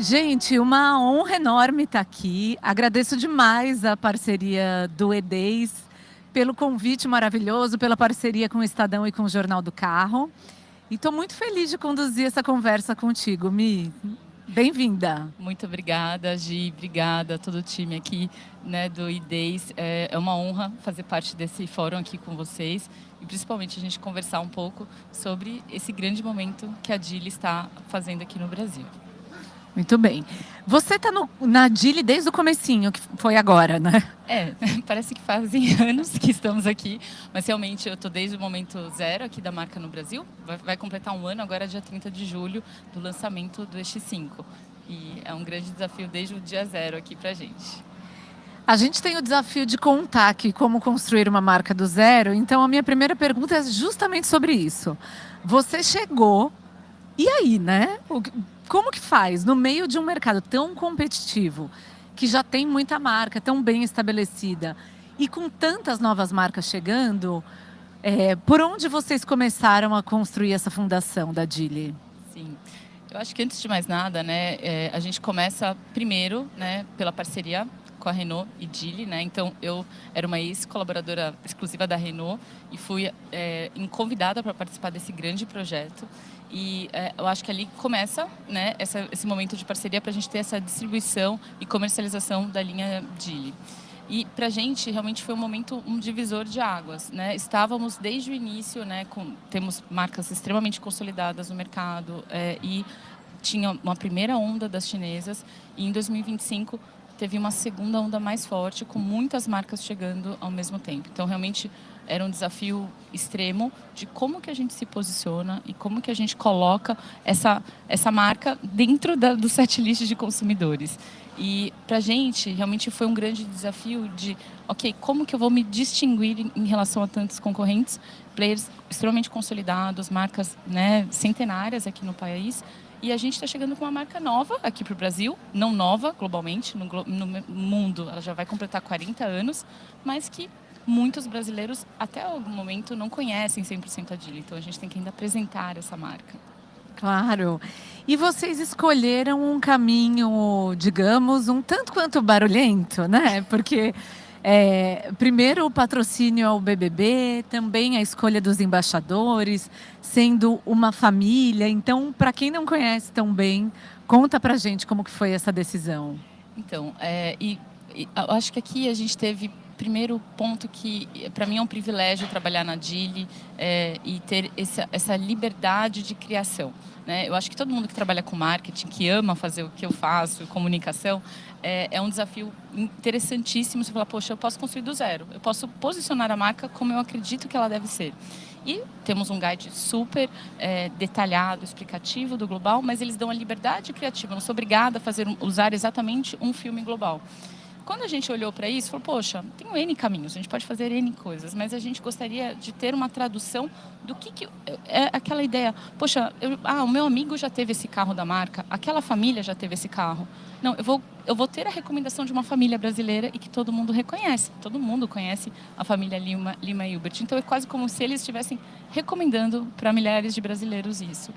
Gente, uma honra enorme estar aqui. Agradeço demais a parceria do EDEIS, pelo convite maravilhoso, pela parceria com o Estadão e com o Jornal do Carro. E estou muito feliz de conduzir essa conversa contigo, Mi. Bem-vinda. Muito obrigada, Gi. Obrigada a todo o time aqui, né, do IDEIS. É uma honra fazer parte desse fórum aqui com vocês e principalmente a gente conversar um pouco sobre esse grande momento que a Geely está fazendo aqui no Brasil. Muito bem. Você está na Geely desde o comecinho, que foi agora, né? Parece que fazem anos que estamos aqui, mas realmente eu estou desde o momento zero aqui da marca no Brasil. Vai completar um ano agora, dia 30 de julho, do lançamento do EX5. E é um grande desafio desde o dia zero aqui para a gente. A gente tem o desafio de contar aqui como construir uma marca do zero, então a minha primeira pergunta é justamente sobre isso. Você chegou, e aí, né? Como que faz no meio de um mercado tão competitivo, que já tem muita marca, tão bem estabelecida, e com tantas novas marcas chegando, por onde vocês começaram a construir essa fundação da Geely? Sim, eu acho que antes de mais nada, né, a gente começa primeiro, né, pela parceria com a Renault e Geely, né? Então eu era uma ex-colaboradora exclusiva da Renault e fui convidada para participar desse grande projeto. E eu acho que ali começa, né, esse momento de parceria para a gente ter essa distribuição e comercialização da linha Geely. E para a gente realmente foi um divisor de águas, né? Estávamos desde o início, né, temos marcas extremamente consolidadas no mercado e tinha uma primeira onda das chinesas e em 2025 teve uma segunda onda mais forte, com muitas marcas chegando ao mesmo tempo. Então, realmente, era um desafio extremo de como que a gente se posiciona e como que a gente coloca essa marca dentro do setlist de consumidores. E, para a gente, realmente foi um grande desafio de, ok, como que eu vou me distinguir em relação a tantos concorrentes, players extremamente consolidados, marcas, né, centenárias aqui no país. E a gente está chegando com uma marca nova aqui para o Brasil, não nova globalmente, no mundo ela já vai completar 40 anos, mas que muitos brasileiros até algum momento não conhecem 100% a Geely, então a gente tem que ainda apresentar essa marca. Claro. E vocês escolheram um caminho, digamos, um tanto quanto barulhento, né? Porque primeiro o patrocínio ao BBB, também a escolha dos embaixadores, sendo uma família. Então, para quem não conhece tão bem, conta pra gente como que foi essa decisão. Então, eu acho que aqui a gente teve primeiro ponto que para mim é um privilégio trabalhar na Geely e ter essa liberdade de criação, né? Eu acho que todo mundo que trabalha com marketing, que ama fazer o que eu faço, comunicação, é um desafio interessantíssimo. Você falar, poxa, eu posso construir do zero, eu posso posicionar a marca como eu acredito que ela deve ser. E temos um guide super detalhado, explicativo do global, mas eles dão a liberdade criativa. Eu não sou obrigada a usar exatamente um filme global. Quando a gente olhou para isso, falou, poxa, tem N caminhos, a gente pode fazer N coisas, mas a gente gostaria de ter uma tradução do que é aquela ideia. Poxa, o meu amigo já teve esse carro da marca, aquela família já teve esse carro. Não, eu vou ter a recomendação de uma família brasileira e que todo mundo reconhece. Todo mundo conhece a família Lima e Hilbert. Então é quase como se eles estivessem recomendando para milhares de brasileiros isso.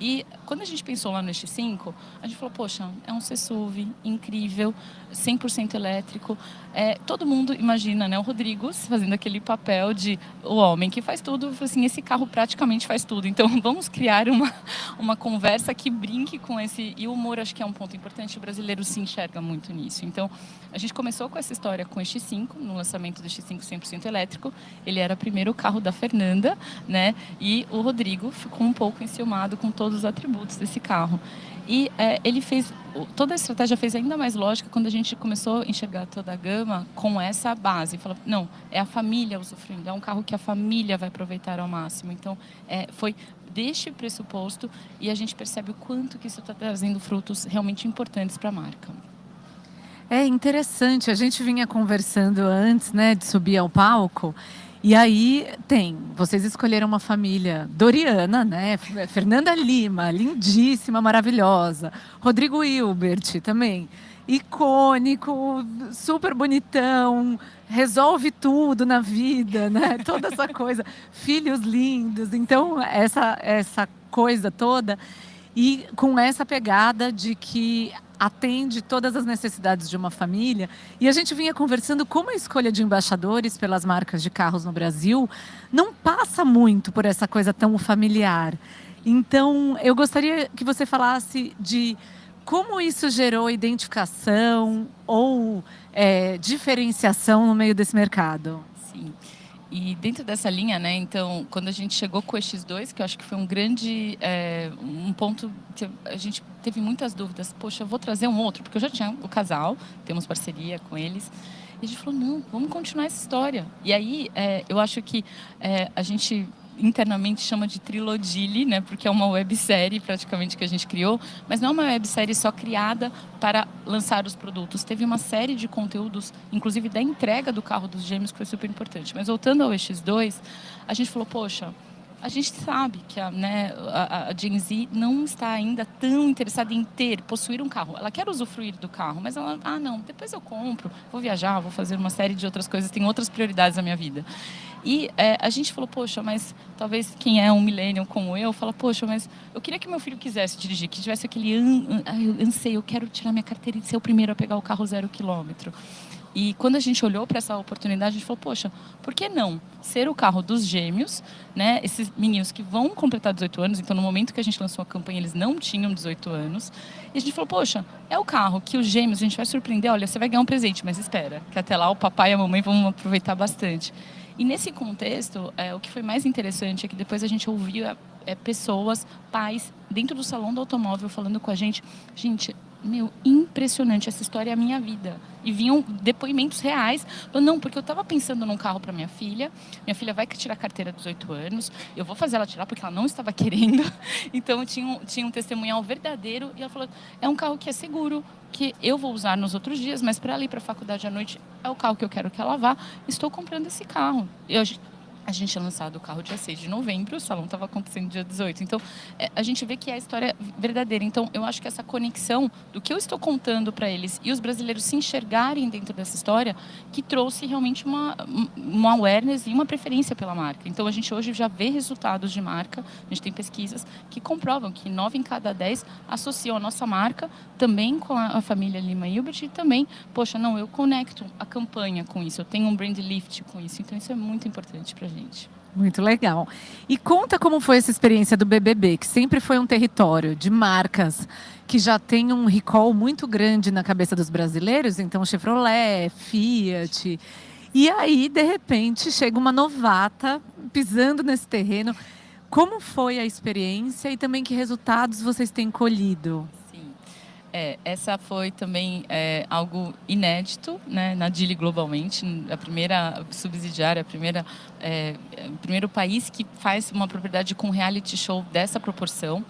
E quando a gente pensou lá no EX5, a gente falou, poxa, é um C-SUV incrível, 100% elétrico. Todo mundo imagina, né, o Rodrigo fazendo aquele papel de o homem que faz tudo. Assim, esse carro praticamente faz tudo. Então, vamos criar uma conversa que brinque com esse... E o humor, acho que é um ponto importante. O brasileiro se enxerga muito nisso. Então, a gente começou com essa história com o EX5, no lançamento do EX5 100% elétrico. Ele era primeiro o carro da Fernanda, né? E o Rodrigo ficou um pouco enciumado com todos os atributos desse carro. E ele fez... Toda a estratégia fez ainda mais lógica quando a gente começou a enxergar toda a gama com essa base. Falou, não, é a família usufruindo, é um carro que a família vai aproveitar ao máximo. Então, foi deste pressuposto e a gente percebe o quanto que isso está trazendo frutos realmente importantes para a marca. É interessante, a gente vinha conversando antes, né, de subir ao palco. E aí vocês escolheram uma família doriana, né? Fernanda Lima, lindíssima, maravilhosa. Rodrigo Hilbert também, icônico, super bonitão, resolve tudo na vida, né? Toda essa coisa, filhos lindos. Então, essa coisa toda. e com essa pegada de que atende todas as necessidades de uma família. E a gente vinha conversando como a escolha de embaixadores pelas marcas de carros no Brasil não passa muito por essa coisa tão familiar. Então, eu gostaria que você falasse de como isso gerou identificação ou diferenciação no meio desse mercado. Sim. E dentro dessa linha, né, então, quando a gente chegou com o X2, que eu acho que foi um grande, um ponto que a gente teve muitas dúvidas. Poxa, eu vou trazer um outro, porque eu já tinha o casal, temos parceria com eles. E a gente falou, não, vamos continuar essa história. E aí, eu acho que a gente internamente chama de Trilodile, né, porque é uma websérie praticamente que a gente criou, mas não é uma websérie só criada para lançar os produtos. Teve uma série de conteúdos, inclusive da entrega do carro dos gêmeos, que foi super importante. Mas voltando ao EX2, a gente falou, poxa, a gente sabe que a Gen Z não está ainda tão interessada em possuir um carro. Ela quer usufruir do carro, mas ela, não, depois eu compro, vou viajar, vou fazer uma série de outras coisas, tem outras prioridades na minha vida. E a gente falou, poxa, mas talvez quem é um millennial como eu, fala, poxa, mas eu queria que meu filho quisesse dirigir, que tivesse aquele anseio, eu quero tirar minha carteira e ser o primeiro a pegar o carro 0 quilômetro. E quando a gente olhou para essa oportunidade, a gente falou, poxa, por que não ser o carro dos gêmeos, né? Esses meninos que vão completar 18 anos, então no momento que a gente lançou a campanha, eles não tinham 18 anos. E a gente falou, poxa, é o carro que os gêmeos, a gente vai surpreender, olha, você vai ganhar um presente, mas espera, que até lá o papai e a mamãe vão aproveitar bastante. E nesse contexto, o que foi mais interessante é que depois a gente ouvia pessoas, pais, dentro do salão do automóvel falando com a gente, meu, impressionante, essa história é a minha vida. E vinham depoimentos reais. Falando, não, porque eu estava pensando num carro para minha filha vai tirar a carteira dos 18 anos, eu vou fazer ela tirar porque ela não estava querendo. Então, tinha um testemunhal verdadeiro. E ela falou, é um carro que é seguro, que eu vou usar nos outros dias, mas para ela ir para a faculdade à noite, é o carro que eu quero que ela vá. Estou comprando esse carro. A gente tinha lançado o carro dia 6 de novembro, o salão estava acontecendo dia 18. Então, a gente vê que é a história verdadeira. Então, eu acho que essa conexão do que eu estou contando para eles e os brasileiros se enxergarem dentro dessa história, que trouxe realmente uma awareness e uma preferência pela marca. Então, a gente hoje já vê resultados de marca, a gente tem pesquisas que comprovam que 9 em cada 10 associam a nossa marca também com a família Lima Hilbert e também, poxa, não, eu conecto a campanha com isso, eu tenho um brand lift com isso. Então, isso é muito importante para a gente. Muito legal. E conta como foi essa experiência do BBB, que sempre foi um território de marcas que já tem um recall muito grande na cabeça dos brasileiros, então Chevrolet, Fiat. E aí, de repente, chega uma novata pisando nesse terreno. Como foi a experiência e também que resultados vocês têm colhido? Essa foi também algo inédito, né, na Geely globalmente, a primeira subsidiária, o primeiro país que faz uma propriedade com reality show dessa proporção.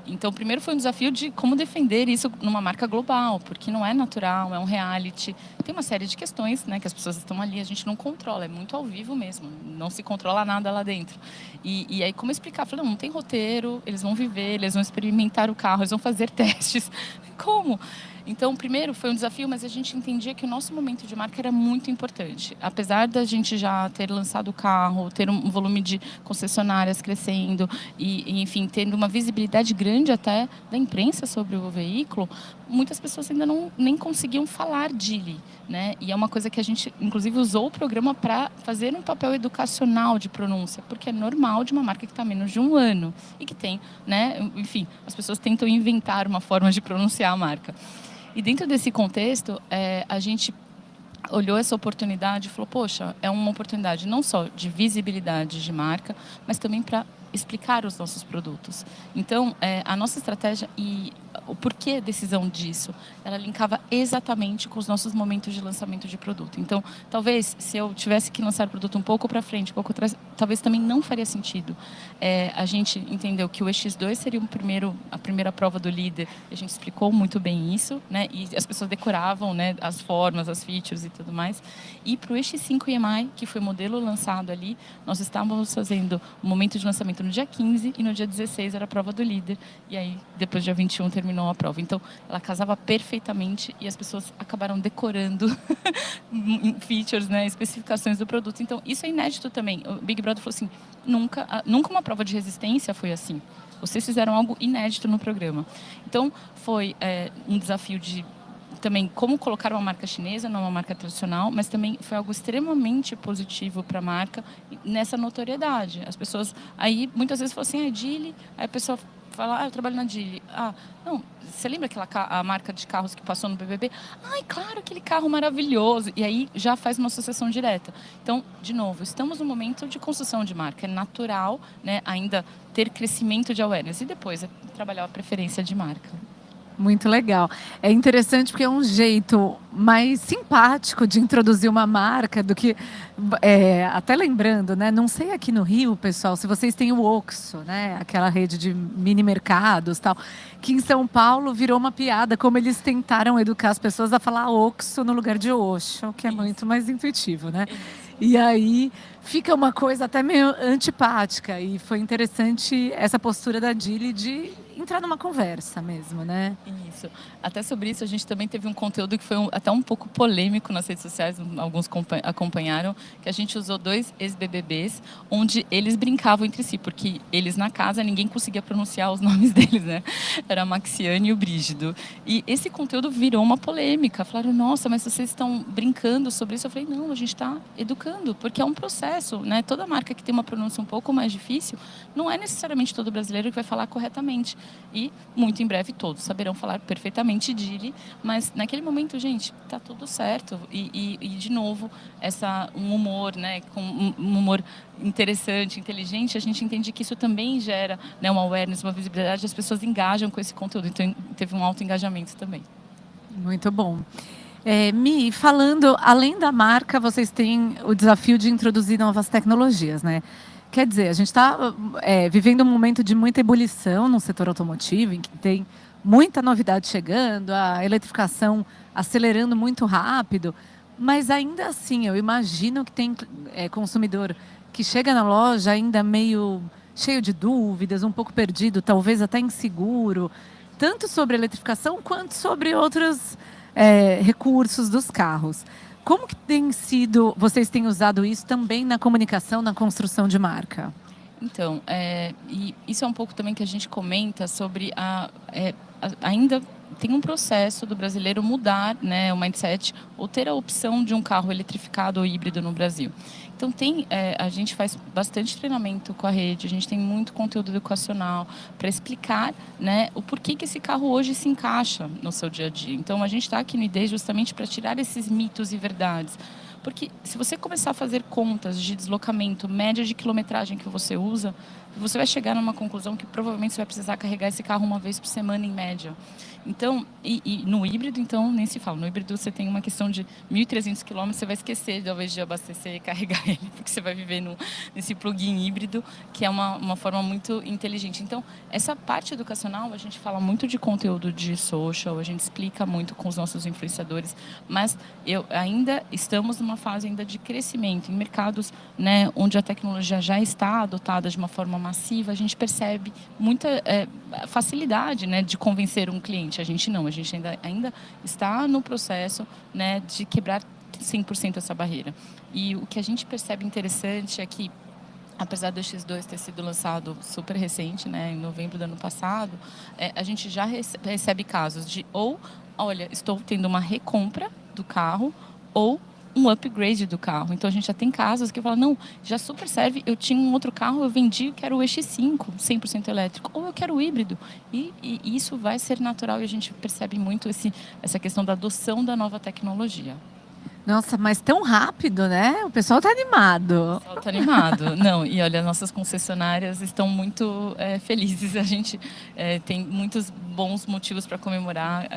Então, primeiro foi um desafio de como defender isso numa marca global, porque não é natural, é um reality. Tem uma série de questões, né, que as pessoas estão ali, a gente não controla, é muito ao vivo mesmo, não se controla nada lá dentro. E aí, como explicar? Falei, não tem roteiro, eles vão viver, eles vão experimentar o carro, eles vão fazer testes. Como? Então, primeiro foi um desafio, mas a gente entendia que o nosso momento de marca era muito importante. Apesar da gente já ter lançado o carro, ter um volume de concessionárias crescendo e enfim, tendo uma visibilidade grande até da imprensa sobre o veículo, muitas pessoas ainda nem conseguiam falar Geely, né? E é uma coisa que a gente, inclusive, usou o programa para fazer um papel educacional de pronúncia, porque é normal de uma marca que está há menos de um ano e que tem, né? Enfim, as pessoas tentam inventar uma forma de pronunciar a marca. E dentro desse contexto, a gente olhou essa oportunidade e falou, poxa, é uma oportunidade não só de visibilidade de marca, mas também para explicar os nossos produtos. Então, a nossa estratégia e o porquê a decisão disso, ela linkava exatamente com os nossos momentos de lançamento de produto. Então, talvez, se eu tivesse que lançar o produto um pouco para frente, um pouco atrás, talvez também não faria sentido. A gente entendeu que o EX2 seria a primeira prova do líder, a gente explicou muito bem isso, né? E as pessoas decoravam, né, as formas, as features e tudo mais. E para o EX5 EMI, que foi o modelo lançado ali, nós estávamos fazendo o momento de lançamento no dia 15 e no dia 16 era a prova do líder. E aí, depois do dia 21, terminou terminou a prova. Então, ela casava perfeitamente e as pessoas acabaram decorando features, né, especificações do produto. Então, isso é inédito também. O Big Brother falou assim, nunca uma prova de resistência foi assim. Vocês fizeram algo inédito no programa. Então, foi um desafio de também como colocar uma marca chinesa, não uma marca tradicional, mas também foi algo extremamente positivo para a marca nessa notoriedade. As pessoas aí muitas vezes falam assim, Geely, aí a pessoa fala, eu trabalho na Geely. Não, você lembra a marca de carros que passou no BBB? Ai, claro, aquele carro maravilhoso. E aí já faz uma associação direta. Então, de novo, estamos num momento de construção de marca. É natural, né, ainda ter crescimento de awareness e depois trabalhar a preferência de marca. Muito legal. É interessante porque é um jeito mais simpático de introduzir uma marca do que... até lembrando, né? Não sei aqui no Rio, pessoal, se vocês têm o Oxxo, né? Aquela rede de mini mercados, tal, que em São Paulo virou uma piada, como eles tentaram educar as pessoas a falar Oxxo no lugar de Oxo, que é muito mais intuitivo, né? E aí fica uma coisa até meio antipática. E foi interessante essa postura da Geely de entrar numa conversa mesmo, né? Isso. Até sobre isso, a gente também teve um conteúdo que foi até um pouco polêmico nas redes sociais, alguns acompanharam, que a gente usou 2 ex-BBBs, onde eles brincavam entre si, porque eles na casa, ninguém conseguia pronunciar os nomes deles, né? Era a Maxiane e o Brígido. E esse conteúdo virou uma polêmica. Falaram, nossa, mas vocês estão brincando sobre isso? Eu falei, não, a gente está educando, porque é um processo, né? Toda marca que tem uma pronúncia um pouco mais difícil, não é necessariamente todo brasileiro que vai falar corretamente. E, muito em breve, todos saberão falar perfeitamente Geely, mas naquele momento, gente, tá tudo certo. E de novo, um humor, né, com um humor interessante, inteligente, a gente entende que isso também gera, né, uma awareness, uma visibilidade, as pessoas engajam com esse conteúdo, então teve um alto engajamento também. Muito bom. Mi, falando, além da marca, vocês têm o desafio de introduzir novas tecnologias, né? Quer dizer, a gente está vivendo um momento de muita ebulição no setor automotivo, em que tem muita novidade chegando, a eletrificação acelerando muito rápido, mas ainda assim, eu imagino que tem consumidor que chega na loja ainda meio cheio de dúvidas, um pouco perdido, talvez até inseguro, tanto sobre a eletrificação quanto sobre outros recursos dos carros. Como que tem sido, vocês têm usado isso também na comunicação, na construção de marca? Então, e isso é um pouco também que a gente comenta sobre ainda tem um processo do brasileiro mudar, né, o mindset ou ter a opção de um carro eletrificado ou híbrido no Brasil. Então a gente faz bastante treinamento com a rede, a gente tem muito conteúdo educacional para explicar, né, o porquê que esse carro hoje se encaixa no seu dia a dia. Então a gente está aqui no ID justamente para tirar esses mitos e verdades. Porque se você começar a fazer contas de deslocamento, média de quilometragem que você usa, você vai chegar numa conclusão que provavelmente você vai precisar carregar esse carro uma vez por semana em média. Então, e no híbrido, então, nem se fala. No híbrido você tem uma questão de 1.300 km, você vai esquecer talvez de abastecer e carregar ele, porque você vai viver nesse plug-in híbrido, que é uma forma muito inteligente. Então, essa parte educacional, a gente fala muito de conteúdo de social, a gente explica muito com os nossos influenciadores, mas ainda estamos numa fase ainda de crescimento. Em mercados, né, onde a tecnologia já está adotada de uma forma massiva, a gente percebe muita facilidade, né, de convencer um cliente. A gente ainda está no processo, né, de quebrar 100% essa barreira. E o que a gente percebe interessante é que, apesar do X2 ter sido lançado super recente, né, em novembro do ano passado, a gente já recebe casos de olha, estou tendo uma recompra do carro ou um upgrade do carro. Então a gente já tem casos que falam, não, já super serve, eu tinha um outro carro, eu vendi, quero o EX5, 100% elétrico, ou eu quero o híbrido. E isso vai ser natural e a gente percebe muito essa questão da adoção da nova tecnologia. Nossa, mas tão rápido, né? O pessoal está animado. O pessoal está animado. Não, e olha, nossas concessionárias estão muito felizes. A gente tem muitos bons motivos para comemorar.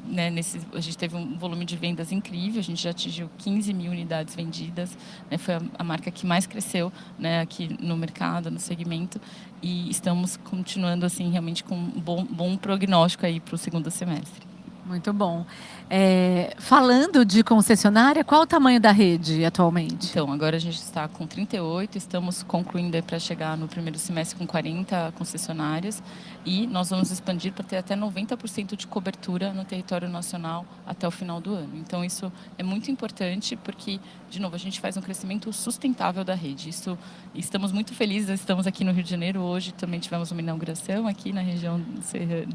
Né, a gente teve um volume de vendas incrível. A gente já atingiu 15 mil unidades vendidas. Né, foi a marca que mais cresceu, né, aqui no mercado, no segmento. E estamos continuando assim realmente com um bom prognóstico aí para o segundo semestre. Muito bom. Falando de concessionária, qual o tamanho da rede atualmente? Então, agora a gente está com 38, estamos concluindo para chegar no primeiro semestre com 40 concessionárias e nós vamos expandir para ter até 90% de cobertura no território nacional até o final do ano. Então, isso é muito importante porque, de novo, a gente faz um crescimento sustentável da rede. Estamos muito felizes, estamos aqui no Rio de Janeiro hoje, também tivemos uma inauguração aqui na região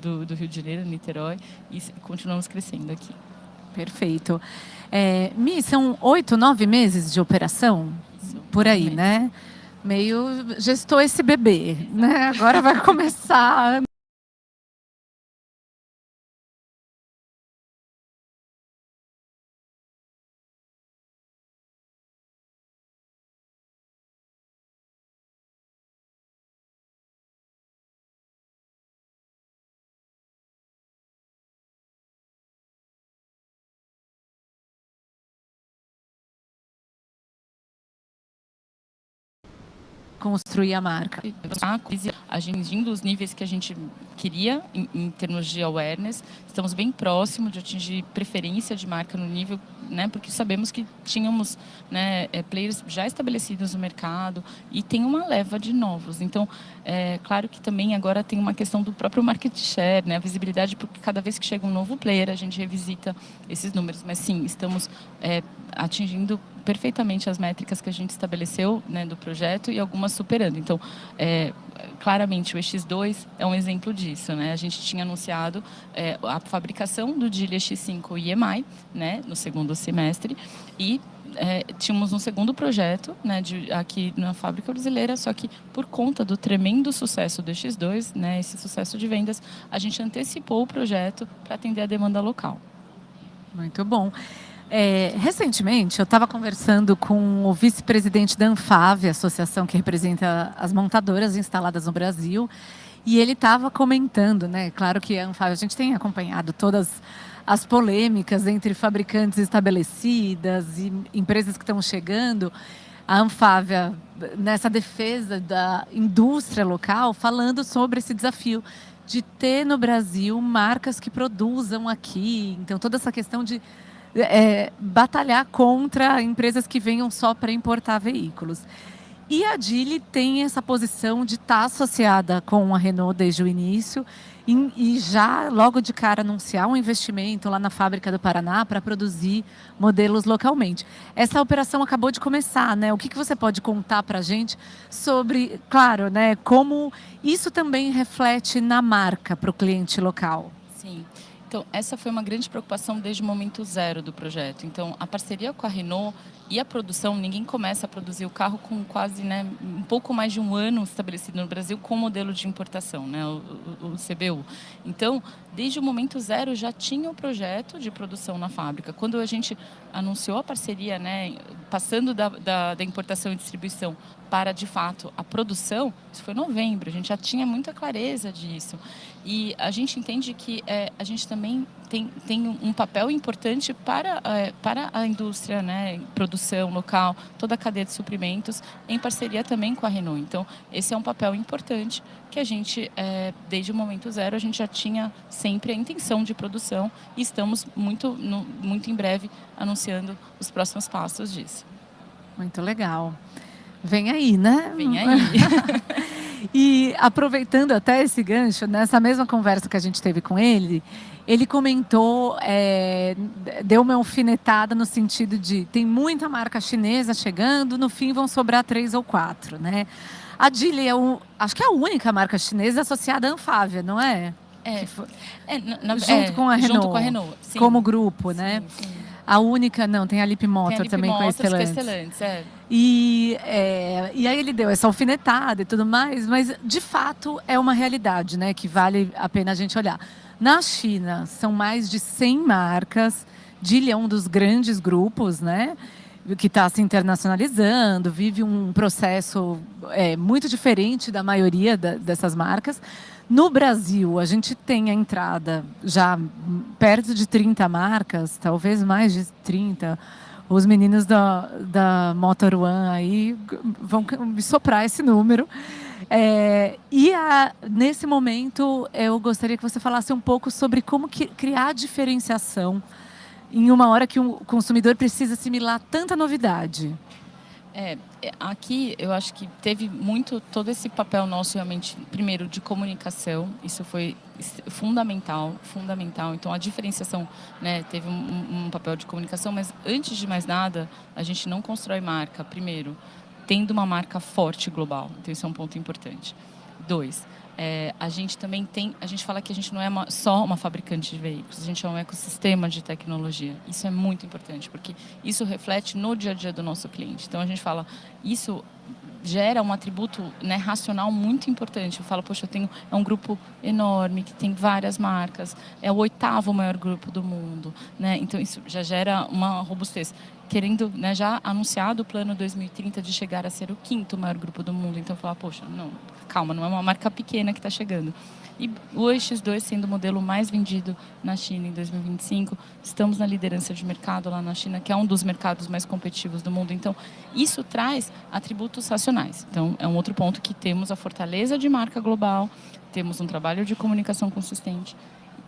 do Rio de Janeiro, Niterói, e continuamos crescendo aqui. Perfeito. Mi, são 8, 9 meses de operação? Isso, por aí, né? Meio gestou esse bebê, né? Agora vai começar. Construir a marca. Atingindo os níveis que a gente queria em termos de awareness, estamos bem próximos de atingir preferência de marca no nível, né, porque sabemos que tínhamos, né, players já estabelecidos no mercado e tem uma leva de novos. Então, claro que também agora tem uma questão do próprio market share, né, a visibilidade, porque cada vez que chega um novo player, a gente revisita esses números. Mas sim, estamos atingindo perfeitamente as métricas que a gente estabeleceu, né, do projeto e algumas superando. Então, claramente o EX2 é um exemplo disso, né? A gente tinha anunciado a fabricação do Geely EX5 EMI, né, no segundo semestre e tínhamos um segundo projeto, né, aqui na fábrica brasileira, só que por conta do tremendo sucesso do EX2, né, esse sucesso de vendas, a gente antecipou o projeto para atender a demanda local. Muito bom. Recentemente, eu estava conversando com o vice-presidente da Anfave, a associação que representa as montadoras instaladas no Brasil, e ele estava comentando, né? Claro que a Anfave, a gente tem acompanhado todas as polêmicas entre fabricantes estabelecidas e empresas que estão chegando. A Anfave, nessa defesa da indústria local, falando sobre esse desafio de ter no Brasil marcas que produzam aqui. Então, toda essa questão de batalhar contra empresas que venham só para importar veículos. E a Geely tem essa posição de estar associada com a Renault desde o início e já logo de cara anunciar um investimento lá na fábrica do Paraná para produzir modelos localmente. Essa operação acabou de começar, né? O que você pode contar para a gente sobre, claro, né, como isso também reflete na marca para o cliente local? Sim. Então, essa foi uma grande preocupação desde o momento zero do projeto. Então, a parceria com a Renault e a produção, ninguém começa a produzir o carro com quase, né, um pouco mais de um ano estabelecido no Brasil com o modelo de importação, né, o CBU. Então, desde o momento zero já tinha o projeto de produção na fábrica. Quando a gente anunciou a parceria, né, passando da importação e distribuição para, de fato, a produção, isso foi em novembro, a gente já tinha muita clareza disso. E a gente entende que a gente também tem um papel importante para a indústria, né, produção local, toda a cadeia de suprimentos, em parceria também com a Renault. Então, esse é um papel importante que a gente, desde o momento zero, a gente já tinha sempre a intenção de produção e estamos muito em breve anunciando os próximos passos disso. Muito legal. Vem aí, né? Vem aí. E aproveitando até esse gancho, nessa mesma conversa que a gente teve com ele, ele comentou, deu uma alfinetada no sentido de tem muita marca chinesa chegando, no fim vão sobrar 3 ou 4, né? A Geely acho que é a única marca chinesa associada à Anfávia, não é? Junto com a Renault. Junto com a Renault, sim. Como grupo, né? Sim. A única, não, tem a Lip Motor também com a Stellantis. E aí ele deu essa alfinetada e tudo mais, mas de fato é uma realidade, né, que vale a pena a gente olhar. Na China, são mais de 100 marcas, Geely é um dos grandes grupos, né, que está se internacionalizando, vive um processo muito diferente da maioria dessas marcas. No Brasil, a gente tem a entrada já perto de 30 marcas, talvez mais de 30. Os meninos da Motor One aí vão me soprar esse número. Nesse momento, eu gostaria que você falasse um pouco sobre como criar diferenciação em uma hora que o consumidor precisa assimilar tanta novidade. Aqui eu acho que teve muito todo esse papel nosso realmente, primeiro, de comunicação, isso foi fundamental. Então a diferenciação, né, teve um papel de comunicação, mas antes de mais nada, a gente não constrói marca, primeiro, tendo uma marca forte global, então isso é um ponto importante. 2, a gente também a gente fala que a gente não é só uma fabricante de veículos, a gente é um ecossistema de tecnologia. Isso é muito importante, porque isso reflete no dia a dia do nosso cliente. Então a gente fala, isso gera um atributo, né, racional muito importante. Eu falo, poxa, é um grupo enorme, que tem várias marcas, é o 8º maior grupo do mundo, né? Então isso já gera uma robustez. Querendo, né, já anunciado o plano 2030 de chegar a ser o 5º maior grupo do mundo. Então, falar, poxa, não, calma, não é uma marca pequena que está chegando. E o EX2 sendo o modelo mais vendido na China em 2025, estamos na liderança de mercado lá na China, que é um dos mercados mais competitivos do mundo. Então, isso traz atributos racionais. Então, é um outro ponto que temos a fortaleza de marca global, temos um trabalho de comunicação consistente,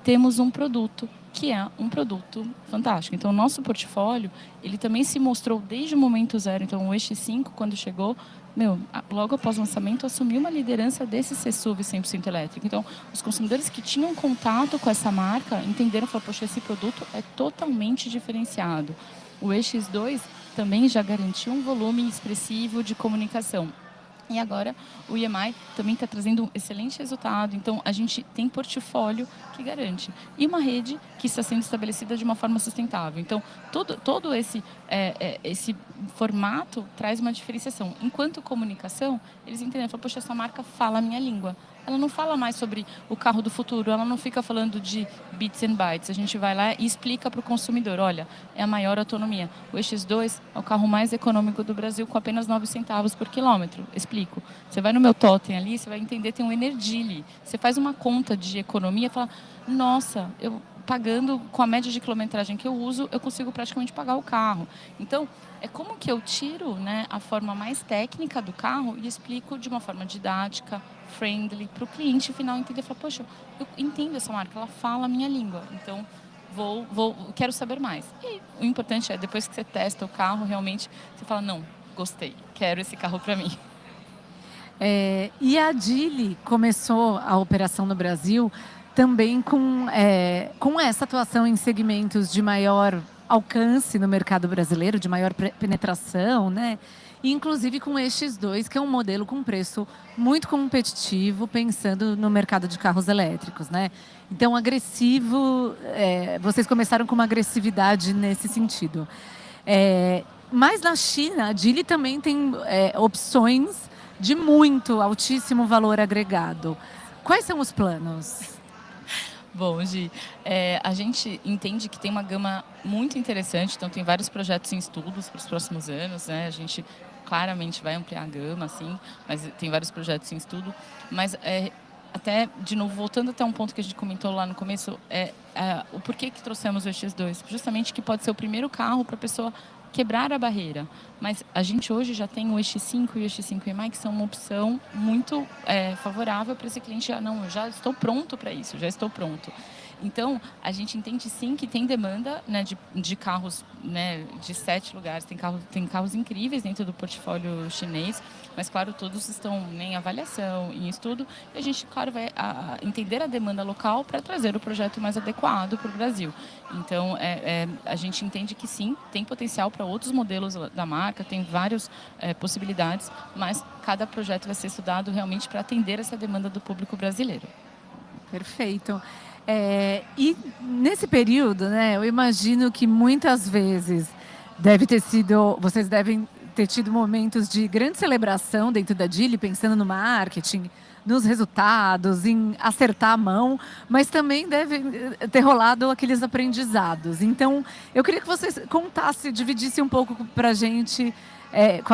temos um produto que é um produto fantástico. Então, o nosso portfólio, ele também se mostrou desde o momento zero. Então, o EX5, quando chegou, logo após o lançamento, assumiu uma liderança desse C-SUV 100% elétrico. Então, os consumidores que tinham contato com essa marca entenderam, falaram, poxa, esse produto é totalmente diferenciado. O EX2 também já garantiu um volume expressivo de comunicação. E agora o EMI também está trazendo um excelente resultado. Então, a gente tem portfólio que garante. E uma rede que está sendo estabelecida de uma forma sustentável. Então, todo esse formato traz uma diferenciação. Enquanto comunicação, eles entendem, falam, poxa, essa marca fala a minha língua. Ela não fala mais sobre o carro do futuro, ela não fica falando de bits and bytes. A gente vai lá e explica para o consumidor, olha, é a maior autonomia. O EX2 é o carro mais econômico do Brasil com apenas 9 centavos por quilômetro. Explico. Você vai no meu totem ali, você vai entender, tem um Energili. Você faz uma conta de economia e fala, nossa, eu pagando com a média de quilometragem que eu uso, eu consigo praticamente pagar o carro. Então, é como que eu tiro, né, a forma mais técnica do carro e explico de uma forma didática, friendly, para o cliente final entender, falar, poxa, eu entendo essa marca, ela fala a minha língua, então quero saber mais. E o importante é, depois que você testa o carro, realmente você fala, não, gostei, quero esse carro para mim. E a Geely começou a operação no Brasil também com essa atuação em segmentos de maior alcance no mercado brasileiro, de maior penetração, né? Inclusive com o EX2, que é um modelo com preço muito competitivo, pensando no mercado de carros elétricos, né? Então, agressivo, vocês começaram com uma agressividade nesse sentido. Mas na China, a Geely também tem opções de muito altíssimo valor agregado. Quais são os planos? Bom, Gi, a gente entende que tem uma gama muito interessante, então tem vários projetos em estudos para os próximos anos, né? A gente claramente vai ampliar a gama, assim, mas tem vários projetos em estudo. Mas, até, de novo, voltando até um ponto que a gente comentou lá no começo, o porquê que trouxemos o EX2? Justamente que pode ser o primeiro carro para a pessoa quebrar a barreira. Mas a gente hoje já tem o EX5 e o EX5 que são uma opção muito favorável para esse cliente. Eu já estou pronto para isso, já estou pronto. Então, a gente entende sim que tem demanda, né, de carros, né, de 7 lugares. Tem carros incríveis dentro do portfólio chinês, mas, claro, todos estão em avaliação, em estudo. E a gente, claro, vai entender a demanda local para trazer o projeto mais adequado para o Brasil. Então, a gente entende que sim, tem potencial para outros modelos da marca, tem várias possibilidades, mas cada projeto vai ser estudado realmente para atender essa demanda do público brasileiro. Perfeito. E nesse período, né, eu imagino que muitas vezes vocês devem ter tido momentos de grande celebração dentro da Geely, pensando no marketing, nos resultados, em acertar a mão, mas também deve ter rolado aqueles aprendizados. Então, eu queria que vocês dividisse um pouco com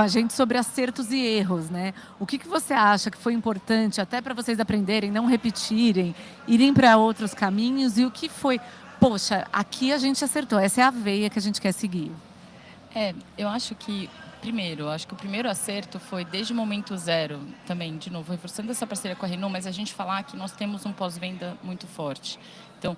a gente sobre acertos e erros, né? O que você acha que foi importante até para vocês aprenderem, não repetirem, irem para outros caminhos, e o que foi, poxa, aqui a gente acertou, essa é a veia que a gente quer seguir. Eu acho que Primeiro, acho que o primeiro acerto foi desde o momento zero, também, de novo, reforçando essa parceria com a Renault, mas a gente falar que nós temos um pós-venda muito forte. Então,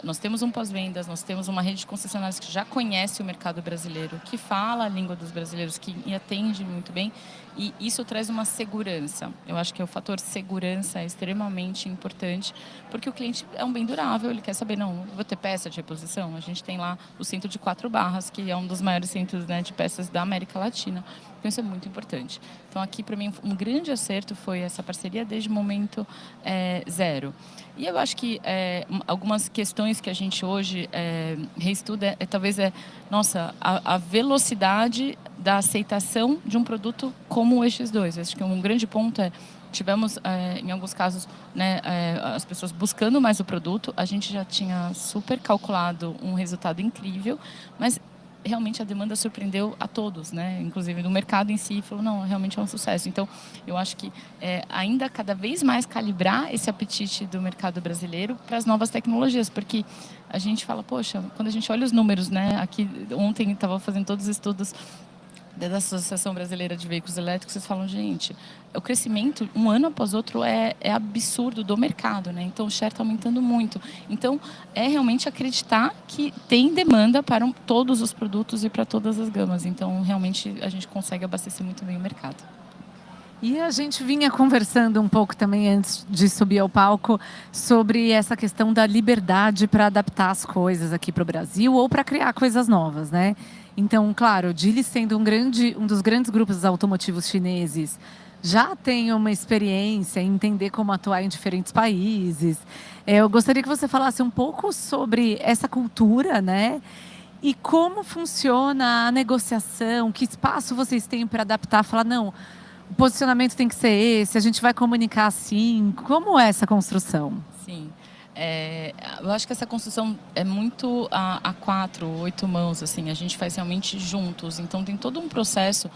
nós temos um pós-vendas, nós temos uma rede de concessionários que já conhece o mercado brasileiro, que fala a língua dos brasileiros, que atende muito bem, e isso traz uma segurança. Eu acho que o fator segurança é extremamente importante, porque o cliente é um bem durável, ele quer saber, não vou ter peça de reposição. A gente tem lá o centro de 4 barras, que é um dos maiores centros, né, de peças da América Latina. Então, isso é muito importante. Então, aqui, para mim, um grande acerto foi essa parceria desde o momento zero. E eu acho que algumas questões que a gente hoje reestuda, talvez nossa, a velocidade da aceitação de um produto como o EX2. Acho que um grande ponto tivemos, em alguns casos, né, as pessoas buscando mais o produto. A gente já tinha super calculado um resultado incrível, mas realmente a demanda surpreendeu a todos, né? Inclusive no mercado em si, falou, não, realmente é um sucesso. Então, eu acho que ainda cada vez mais calibrar esse apetite do mercado brasileiro para as novas tecnologias, porque a gente fala, poxa, quando a gente olha os números, né? Aqui, ontem estava fazendo todos os estudos da Associação Brasileira de Veículos Elétricos, vocês falam, gente, o crescimento, um ano após outro, é absurdo do mercado, né? Então, o share está aumentando muito. Então, é realmente acreditar que tem demanda para todos os produtos e para todas as gamas. Então, realmente, a gente consegue abastecer muito bem o mercado. E a gente vinha conversando um pouco também antes de subir ao palco sobre essa questão da liberdade para adaptar as coisas aqui para o Brasil ou para criar coisas novas, né? Então, claro, o Geely sendo um dos grandes grupos automotivos chineses, já tem uma experiência em entender como atuar em diferentes países. Eu gostaria que você falasse um pouco sobre essa cultura, né? E como funciona a negociação, que espaço vocês têm para adaptar, falar, não, o posicionamento tem que ser esse, a gente vai comunicar assim. Como é essa construção? Sim. Eu acho que essa construção é muito a 4, 8 mãos, assim, a gente faz realmente juntos. Então, tem todo um processo,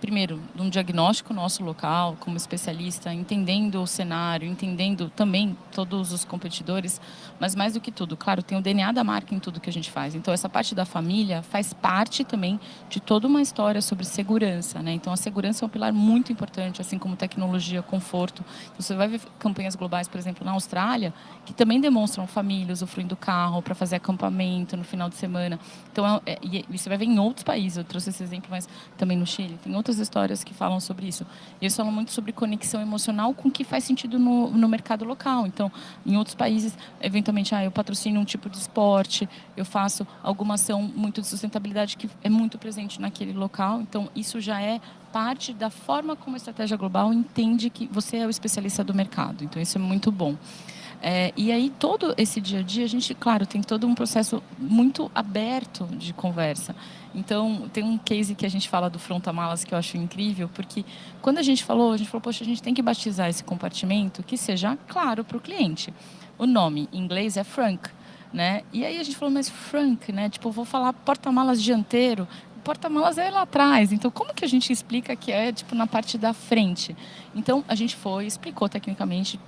primeiro, de um diagnóstico nosso local, como especialista, entendendo o cenário, entendendo também todos os competidores, mas mais do que tudo, claro, tem o DNA da marca em tudo que a gente faz. Então, essa parte da família faz parte também de toda uma história sobre segurança, né? Então, a segurança é um pilar muito importante, assim como tecnologia, conforto. Então, você vai ver campanhas globais, por exemplo, na Austrália, que também demonstram família usufruindo do carro para fazer acampamento no final de semana. Então, e você vai ver em outros países, eu trouxe esse exemplo, mas também no Chile, tem outras histórias que falam sobre isso. E eles falam muito sobre conexão emocional com o que faz sentido no mercado local. Então, em outros países, eventualmente, eu patrocino um tipo de esporte, eu faço alguma ação muito de sustentabilidade que é muito presente naquele local. Então, isso já é parte da forma como a estratégia global entende que você é o especialista do mercado. Então, isso é muito bom. E aí, todo esse dia a dia, a gente, claro, tem todo um processo muito aberto de conversa. Então, tem um case que a gente fala do fronta-malas que eu acho incrível, porque quando a gente falou, poxa, a gente tem que batizar esse compartimento que seja claro para o cliente. O nome em inglês é Frank, né? E aí a gente falou, mas Frank, né? Tipo, eu vou falar porta-malas dianteiro, porta-malas é lá atrás. Então, como que a gente explica que é, tipo, na parte da frente? Então, a gente explicou tecnicamente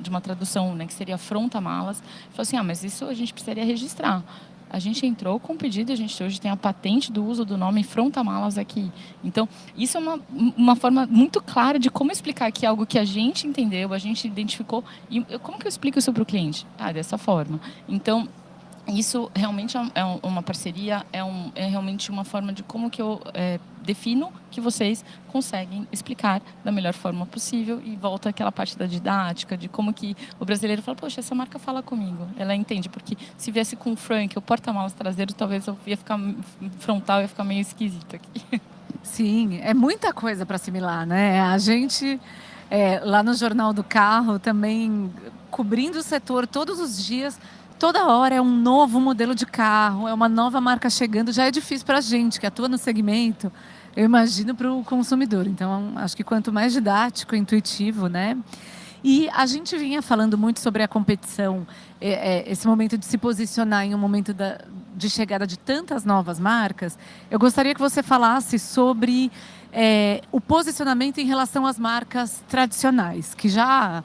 de uma tradução, né, que seria fronta-malas. Falou assim, mas isso a gente precisaria registrar. A gente entrou com o pedido, a gente hoje tem a patente do uso do nome fronta-malas aqui. Então, isso é uma forma muito clara de como explicar aqui algo que a gente entendeu, a gente identificou. E como que eu explico isso para o cliente? Dessa forma. Então, isso realmente é uma parceria, é realmente uma forma de como que eu defino que vocês conseguem explicar da melhor forma possível e volta àquela parte da didática, de como que o brasileiro fala, poxa, essa marca fala comigo, ela entende, porque se viesse com o Frank, o porta-malas traseiro, talvez eu ia ficar frontal, ia ficar meio esquisito aqui. Sim, é muita coisa para assimilar, né? A gente, lá no Jornal do Carro, também cobrindo o setor todos os dias, toda hora é um novo modelo de carro, é uma nova marca chegando. Já é difícil para a gente que atua no segmento, eu imagino para o consumidor. Então, acho que quanto mais didático, intuitivo, né? E a gente vinha falando muito sobre a competição, esse momento de se posicionar em um momento de chegada de tantas novas marcas. Eu gostaria que você falasse sobre o posicionamento em relação às marcas tradicionais, que já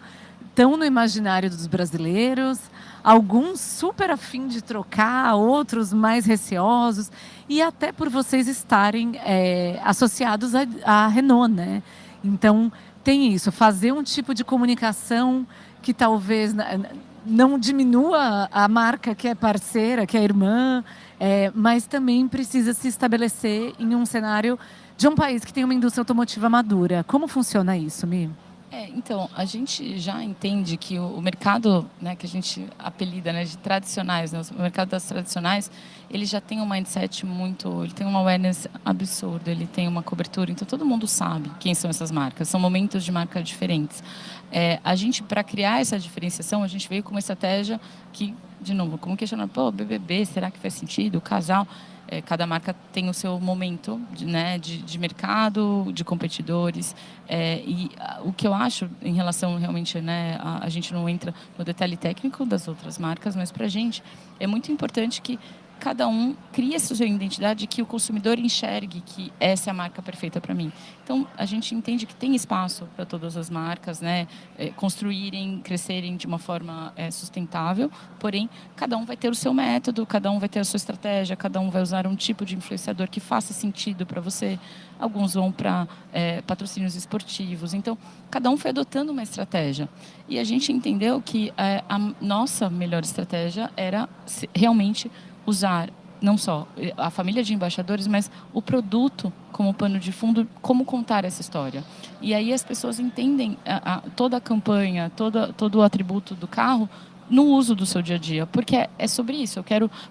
estão no imaginário dos brasileiros, alguns super afim de trocar, outros mais receosos, e até por vocês estarem associados à Renault, né? Então, tem isso, fazer um tipo de comunicação que talvez não diminua a marca que é parceira, que é irmã, mas também precisa se estabelecer em um cenário de um país que tem uma indústria automotiva madura. Como funciona isso, Mi? Então, a gente já entende que o mercado, né, que a gente apelida, né, de tradicionais, né, o mercado das tradicionais, ele já tem um mindset ele tem uma awareness absurda, ele tem uma cobertura, então todo mundo sabe quem são essas marcas, são momentos de marca diferentes. A gente, para criar essa diferenciação, a gente veio com uma estratégia que, de novo, como questionar, BBB, será que faz sentido? O casal... cada marca tem o seu momento de mercado, de competidores. O que eu acho em relação realmente, a gente não entra no detalhe técnico das outras marcas, mas para a gente é muito importante que cada um crie a sua identidade, que o consumidor enxergue que essa é a marca perfeita para mim. Então, a gente entende que tem espaço para todas as marcas, construírem, crescerem de uma forma sustentável, porém, cada um vai ter o seu método, cada um vai ter a sua estratégia, cada um vai usar um tipo de influenciador que faça sentido para você. Alguns vão para patrocínios esportivos. Então, cada um foi adotando uma estratégia. E a gente entendeu que a nossa melhor estratégia era realmente usar não só a família de embaixadores, mas o produto como pano de fundo, como contar essa história. E aí as pessoas entendem toda a campanha, todo o atributo do carro no uso do seu dia a dia, porque é sobre isso.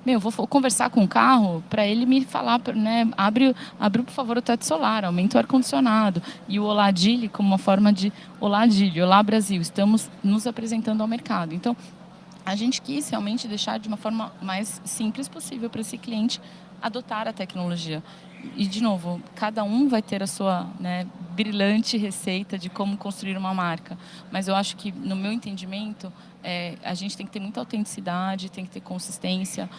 Eu vou conversar com o carro para ele me falar, abre por favor o teto solar, aumenta o ar-condicionado, e o Olá Dili como uma forma de Olá Dili, Olá Brasil, estamos nos apresentando ao mercado. Então, a gente quis realmente deixar de uma forma mais simples possível para esse cliente adotar a tecnologia. E, de novo, cada um vai ter a sua brilhante receita de como construir uma marca. Mas eu acho que, no meu entendimento, a gente tem que ter muita autenticidade, tem que ter consistência.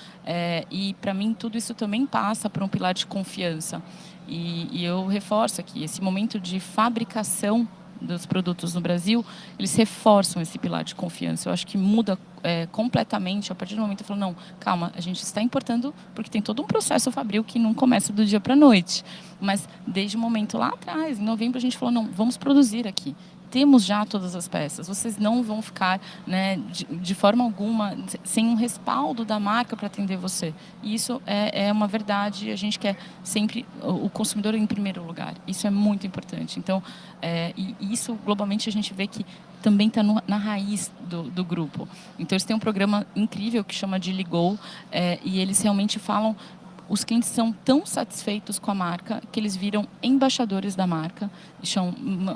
E, para mim, tudo isso também passa por um pilar de confiança. E eu reforço aqui, esse momento de fabricação dos produtos no Brasil, eles reforçam esse pilar de confiança. Eu acho que muda completamente a partir do momento que eu falo, não, calma, a gente está importando porque tem todo um processo fabril que não começa do dia para a noite. Mas desde o momento lá atrás, em novembro, a gente falou, não, vamos produzir aqui. Temos já todas as peças, vocês não vão ficar de forma alguma sem um respaldo da marca para atender você. E isso é uma verdade, a gente quer sempre o consumidor em primeiro lugar. Isso é muito importante. Então, e isso globalmente a gente vê que também está na raiz do grupo. Então, eles têm um programa incrível que chama de Ligou, e eles realmente falam... Os clientes são tão satisfeitos com a marca que eles viram embaixadores da marca.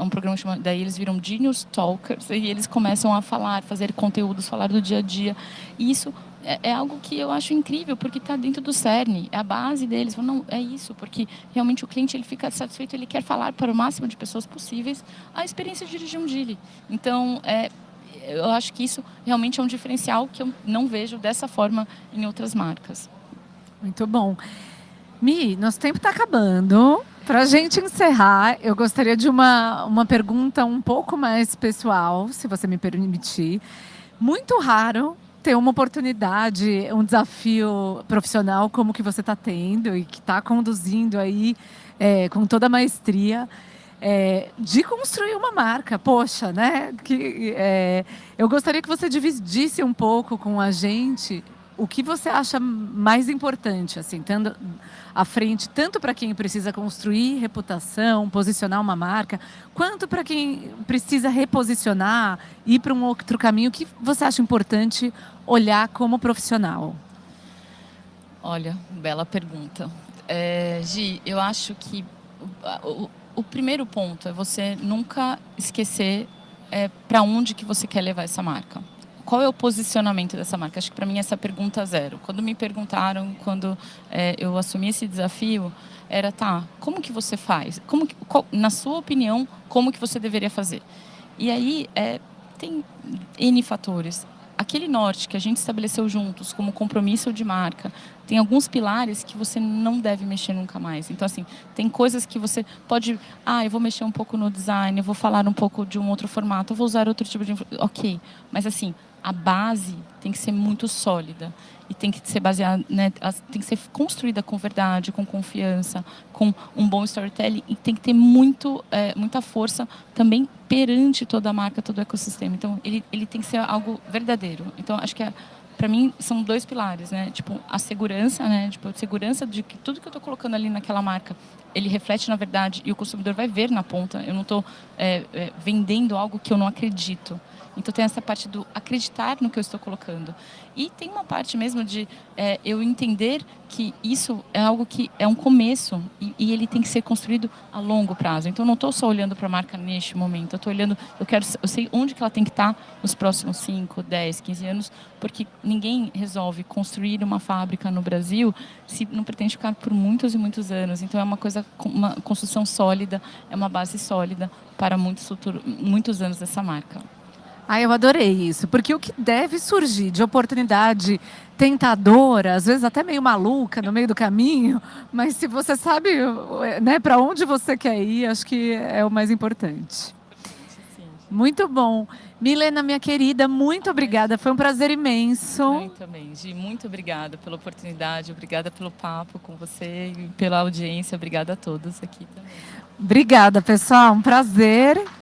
Um programa chamado, daí eles viram Genius Talkers e eles começam a falar, fazer conteúdos, falar do dia a dia. E isso é algo que eu acho incrível, porque está dentro do cerne, é a base deles. Não, é isso, porque realmente o cliente ele fica satisfeito, ele quer falar para o máximo de pessoas possíveis a experiência de dirigir um Geely. Então, eu acho que isso realmente é um diferencial que eu não vejo dessa forma em outras marcas. Muito bom. Mi, nosso tempo está acabando. Para a gente encerrar, eu gostaria de uma pergunta um pouco mais pessoal, se você me permitir. Muito raro ter uma oportunidade, um desafio profissional como que você está tendo e que está conduzindo aí com toda a maestria, de construir uma marca. Poxa, né? Eu gostaria que você dividisse um pouco com a gente o que você acha mais importante, assim, estando à frente, tanto para quem precisa construir reputação, posicionar uma marca, quanto para quem precisa reposicionar, ir para um outro caminho. O que você acha importante olhar como profissional? Olha, bela pergunta. Gi, eu acho que o primeiro ponto é você nunca esquecer para onde que você quer levar essa marca. Qual é o posicionamento dessa marca? Acho que para mim essa pergunta zero. Quando me perguntaram, quando eu assumi esse desafio, era, como que você faz? Na sua opinião, como que você deveria fazer? E aí tem N fatores. aquele norte que a gente estabeleceu juntos como compromisso de marca, tem alguns pilares que você não deve mexer nunca mais. Então, assim, tem coisas que você pode... eu vou mexer um pouco no design, eu vou falar um pouco de um outro formato, eu vou usar outro tipo de... Ok, mas assim, a base tem que ser muito sólida. E tem que ser baseada, né, tem que ser construída com verdade, com confiança, com um bom storytelling. E tem que ter muita força também perante toda a marca, todo o ecossistema. Então, ele tem que ser algo verdadeiro. Então, acho que para mim são 2 pilares, né? Tipo, a segurança, né? Tipo, a segurança de que tudo que eu estou colocando ali naquela marca, ele reflete na verdade e o consumidor vai ver na ponta. Eu não estou vendendo algo que eu não acredito. Então tem essa parte do acreditar no que eu estou colocando. E tem uma parte mesmo de eu entender que isso é algo que é um começo e ele tem que ser construído a longo prazo. Então eu não estou só olhando para a marca neste momento, eu estou olhando, eu sei onde que ela tem que estar nos próximos 5, 10, 15 anos, porque ninguém resolve construir uma fábrica no Brasil se não pretende ficar por muitos e muitos anos. Então é uma construção sólida, é uma base sólida para muitos anos dessa marca. Eu adorei isso, porque o que deve surgir de oportunidade tentadora, às vezes até meio maluca no meio do caminho, mas se você sabe, né, para onde você quer ir, acho que é o mais importante. Muito bom. Milena, minha querida, muito obrigada. Foi um prazer imenso. Eu também, Gi, muito obrigada pela oportunidade, obrigada pelo papo com você e pela audiência. Obrigada a todos aqui também. Obrigada, pessoal. Um prazer.